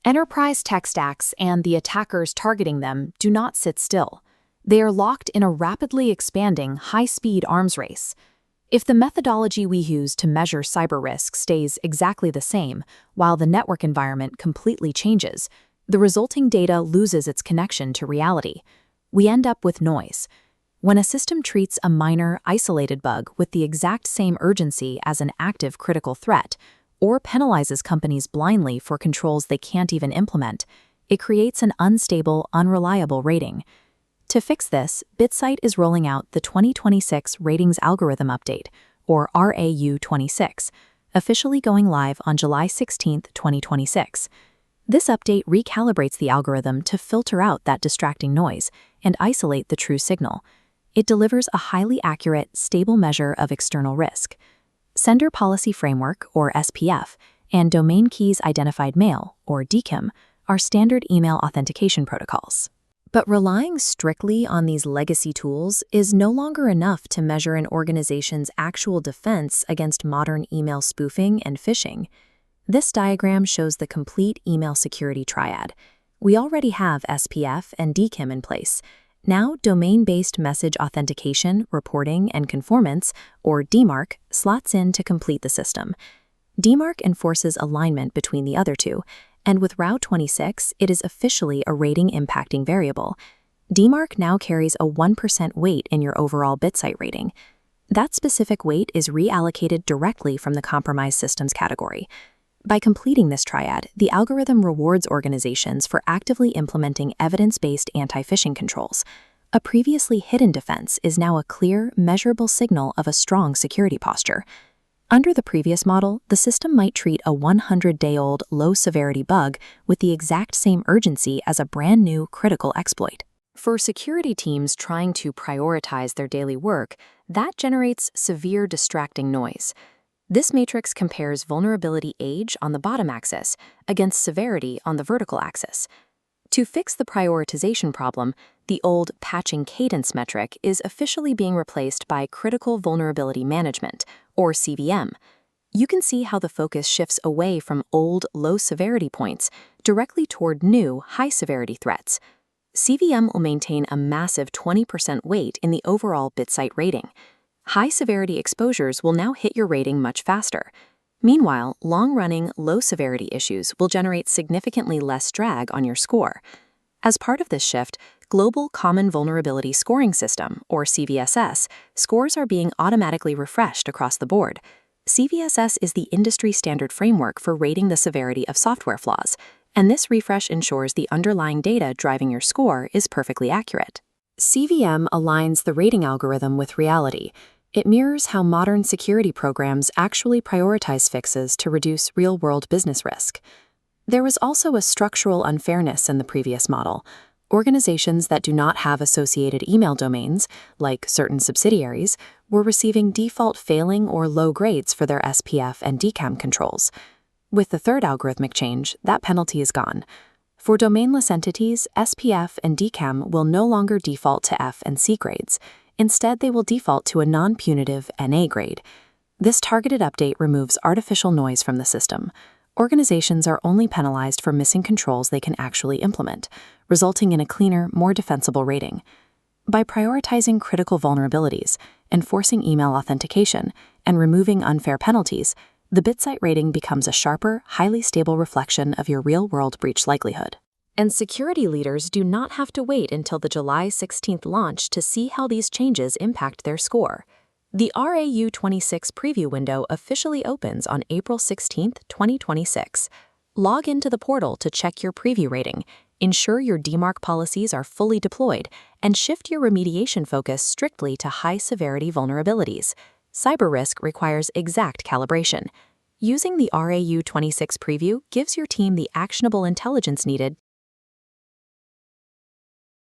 Enterprise tech stacks and the attackers targeting them do not sit still. They are locked in a rapidly expanding, high-speed arms race. If the methodology we use to measure cyber risk stays exactly the same, while the network environment completely changes, the resulting data loses its connection to reality. We end up with noise. When a system treats a minor, isolated bug with the exact same urgency as an active critical threat, or penalizes companies blindly for controls they can't even implement, it creates an unstable, unreliable rating. To fix this, Bitsight is rolling out the 2026 Ratings Algorithm Update, or RAU 26, officially going live on July 16, 2026. This update recalibrates the algorithm to filter out that distracting noise and isolate the true signal. It delivers a highly accurate, stable measure of external risk. Sender Policy Framework, or SPF, and Domain Keys Identified Mail, or DKIM, are standard email authentication protocols. But relying strictly on these legacy tools is no longer enough to measure an organization's actual defense against modern email spoofing and phishing. This diagram shows the complete email security triad. We already have SPF and DKIM in place. Now, domain-based message authentication, reporting, and conformance, or DMARC, slots in to complete the system. DMARC enforces alignment between the other two, and with RAU 26, it is officially a rating-impacting variable. DMARC now carries a 1% weight in your overall Bitsight rating. That specific weight is reallocated directly from the compromised systems category. By completing this triad, the algorithm rewards organizations for actively implementing evidence-based anti-phishing controls. A previously hidden defense is now a clear, measurable signal of a strong security posture. Under the previous model, the system might treat a 100-day-old, low-severity bug with the exact same urgency as a brand-new, critical exploit. For security teams trying to prioritize their daily work, that generates severe distracting noise. This matrix compares vulnerability age on the bottom axis against severity on the vertical axis. To fix the prioritization problem, the old patching cadence metric is officially being replaced by Critical Vulnerability Management, or CVM. You can see how the focus shifts away from old, low-severity points directly toward new, high-severity threats. CVM will maintain a massive 20% weight in the overall Bitsight rating. High-severity exposures will now hit your rating much faster. Meanwhile, long-running, low-severity issues will generate significantly less drag on your score. As part of this shift, Global Common Vulnerability Scoring System, or CVSS, scores are being automatically refreshed across the board. CVSS is the industry-standard framework for rating the severity of software flaws, and this refresh ensures the underlying data driving your score is perfectly accurate. CVM aligns the rating algorithm with reality. It mirrors how modern security programs actually prioritize fixes to reduce real-world business risk. There was also a structural unfairness in the previous model. Organizations that do not have associated email domains, like certain subsidiaries, were receiving default failing or low grades for their SPF and DKIM controls. With the third algorithmic change, that penalty is gone. For domainless entities, SPF and DKIM will no longer default to F and C grades. Instead, they will default to a non-punitive NA grade. This targeted update removes artificial noise from the system. Organizations are only penalized for missing controls they can actually implement, resulting in a cleaner, more defensible rating. By prioritizing critical vulnerabilities, enforcing email authentication, and removing unfair penalties, the Bitsight rating becomes a sharper, highly stable reflection of your real-world breach likelihood. And security leaders do not have to wait until the July 16th launch to see how these changes impact their score. The RAU 26 preview window officially opens on April 16, 2026. Log into the portal to check your preview rating, ensure your DMARC policies are fully deployed, and shift your remediation focus strictly to high-severity vulnerabilities. Cyber risk requires exact calibration. Using the RAU 26 preview gives your team the actionable intelligence needed